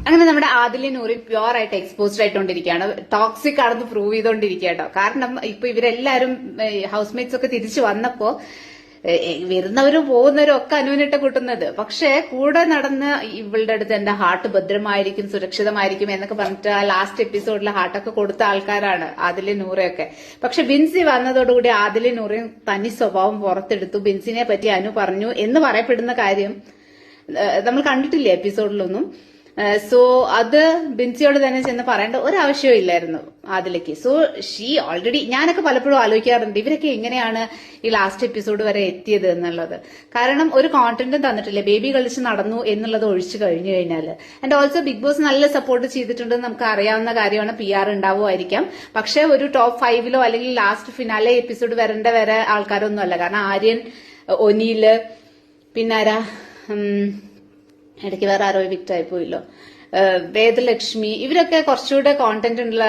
അങ്ങനെ നമ്മുടെ ആദിലും നൂറും പ്യുവർ ആയിട്ട് എക്സ്പോസ്ഡ് ആയിട്ടോണ്ടിരിക്കുകയാണ്. ടോക്സിക് ആണെന്ന് പ്രൂവ് ചെയ്തോണ്ടിരിക്കുക കേട്ടോ. കാരണം ഇപ്പൊ ഇവരെല്ലാരും ഹൗസ് മേറ്റ്സ് ഒക്കെ തിരിച്ചു വന്നപ്പോ വരുന്നവരും പോകുന്നവരും ഒക്കെ അനുവിനിട്ട് കൂട്ടുന്നത്. പക്ഷെ കൂടെ നടന്ന് ഇവളുടെ അടുത്ത് എന്റെ ഹാർട്ട് ഭദ്രമായിരിക്കും, സുരക്ഷിതമായിരിക്കും എന്നൊക്കെ പറഞ്ഞിട്ട് ആ ലാസ്റ്റ് എപ്പിസോഡിൽ ഹാർട്ടൊക്കെ കൊടുത്ത ആൾക്കാരാണ് ആദിലും നൂറയൊക്കെ. പക്ഷെ ബിൻസി വന്നതോടുകൂടി ആദിലും നൂറയും തനി സ്വഭാവം പുറത്തെടുത്തു. ബിൻസിനെ പറ്റി അനു പറഞ്ഞു എന്ന് പറയപ്പെടുന്ന കാര്യം നമ്മൾ കണ്ടിട്ടില്ല എപ്പിസോഡിലൊന്നും. സോ അത് ബിൻസിയോട് തന്നെ ചെന്ന് പറയേണ്ട ഒരാവശ്യവും ഇല്ലായിരുന്നു ആദിലേക്ക്. സോ ഷീ ഓൾറെഡി, ഞാനൊക്കെ പലപ്പോഴും ആലോചിക്കാറുണ്ട് ഇവരൊക്കെ എങ്ങനെയാണ് ഈ ലാസ്റ്റ് എപ്പിസോഡ് വരെ എത്തിയത് എന്നുള്ളത്. കാരണം ഒരു കോണ്ടന്റും തന്നിട്ടില്ല, ബേബി കളിച്ച് നടന്നു എന്നുള്ളത് ഒഴിച്ചു കഴിഞ്ഞു കഴിഞ്ഞാല്. ആൻഡ് ഓൾസോ ബിഗ് ബോസ് നല്ല സപ്പോർട്ട് ചെയ്തിട്ടുണ്ടെന്ന് നമുക്ക് അറിയാവുന്ന കാര്യമാണ്. PR ഉണ്ടാവുമായിരിക്കാം, പക്ഷെ ഒരു ടോപ്പ് 5ലോ അല്ലെങ്കിൽ ലാസ്റ്റ് ഫിനാലെ എപ്പിസോഡ് വരേണ്ട വരെ ആൾക്കാരൊന്നും അല്ല. കാരണം ആര്യൻ, ഒനീല്, പിന്നാരാ ഇടയ്ക്ക് വേറെ ആരോ വിക്റ്റായി പോയില്ലോ, വേദലക്ഷ്മി, ഇവരൊക്കെ കുറച്ചുകൂടെ കോണ്ടന്റ് ഉള്ള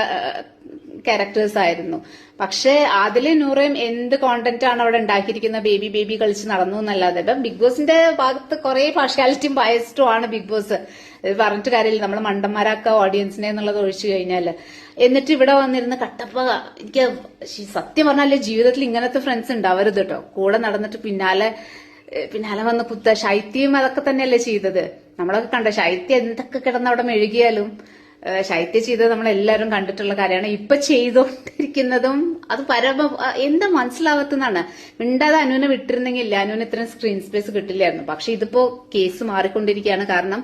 ക്യാരക്ടേഴ്സ് ആയിരുന്നു. പക്ഷെ ആദിലും നൂറയും എന്ത് കോണ്ടന്റ് ആണ് അവിടെ ഉണ്ടാക്കിയിരിക്കുന്നത്? ബേബി കളിച്ച് നടന്നു എന്നല്ലാതെ. ഇപ്പം ബിഗ് ബോസിന്റെ ഭാഗത്ത് കുറെ പാർഷ്യാലിറ്റിയും ബയസ്റ്റും ആണ് ബിഗ് ബോസ്. പറഞ്ഞിട്ട് കാര്യമില്ല, നമ്മൾ മണ്ടന്മാരാക്ക ഓഡിയൻസിനെ എന്നുള്ളത് ഒഴിച്ചു കഴിഞ്ഞാല്. എന്നിട്ട് ഇവിടെ വന്നിരുന്ന് കട്ടപ്പ, എനിക്ക് സത്യം പറഞ്ഞാല് ജീവിതത്തിൽ ഇങ്ങനത്തെ ഫ്രണ്ട്സ് ഉണ്ടാവരുത് കേട്ടോ. കൂടെ നടന്നിട്ട് പിന്നാലെ വന്ന് കുത്ത. ശൈത്യം അതൊക്കെ തന്നെയല്ലേ ചെയ്തത്. നമ്മളൊക്കെ കണ്ട ശൈത്യം എന്തൊക്കെ കിടന്ന് അവിടെ മെഴുകിയാലും ശൈത്യം ചെയ്തത് നമ്മളെല്ലാരും കണ്ടിട്ടുള്ള കാര്യമാണ്. ഇപ്പൊ ചെയ്തുകൊണ്ടിരിക്കുന്നതും അത് എന്താ മനസ്സിലാവത്തെന്നാണ്. മിണ്ടാതെ അനുവിനെ വിട്ടിരുന്നെങ്കിൽ അനുവിന് ഇത്രയും സ്ക്രീൻ സ്പേസ് കിട്ടില്ലായിരുന്നു. പക്ഷെ ഇതിപ്പോ കേസ് മാറിക്കൊണ്ടിരിക്കുകയാണ്. കാരണം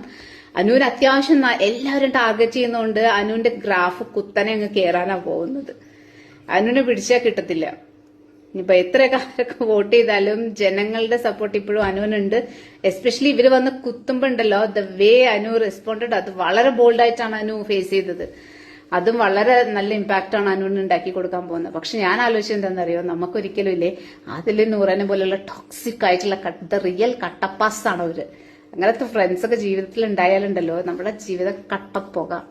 അനുവിന് അത്യാവശ്യം എല്ലാവരും ടാർഗറ്റ് ചെയ്യുന്നതുകൊണ്ട് അനുവിന്റെ ഗ്രാഫ് കുത്തനെ അങ്ങ് കയറാനാ പോകുന്നത്. അനുവിനെ പിടിച്ചാൽ കിട്ടത്തില്ല. ഇനിയിപ്പൊ എത്രയൊക്കെ ആരൊക്കെ വോട്ട് ചെയ്താലും ജനങ്ങളുടെ സപ്പോർട്ട് ഇപ്പോഴും അനുവിനുണ്ട്. എസ്പെഷ്യലി ഇവര് വന്ന് കുത്തുമ്പോ ഉണ്ടല്ലോ, ദ വേ അനു റെസ്പോണ്ടഡ്, അത് വളരെ ബോൾഡായിട്ടാണ് അനു ഫേസ് ചെയ്തത്. അതും വളരെ നല്ല ഇമ്പാക്ട് ആണ് അനുവിന് ഉണ്ടാക്കി കൊടുക്കാൻ പോകുന്നത്. പക്ഷെ ഞാൻ ആലോചിച്ചത് എന്താണെന്നറിയോ, നമുക്കൊരിക്കലും ഇല്ലേ അതിലും നൂറനെ പോലെയുള്ള ടോക്സിക് ആയിട്ടുള്ള റിയൽ കട്ടപ്പാസ് ആണ് അവര്. അങ്ങനത്തെ ഫ്രണ്ട്സ് ഒക്കെ ജീവിതത്തിൽ ഉണ്ടായാലുണ്ടല്ലോ നമ്മുടെ ജീവിതം കട്ടപ്പോകാം.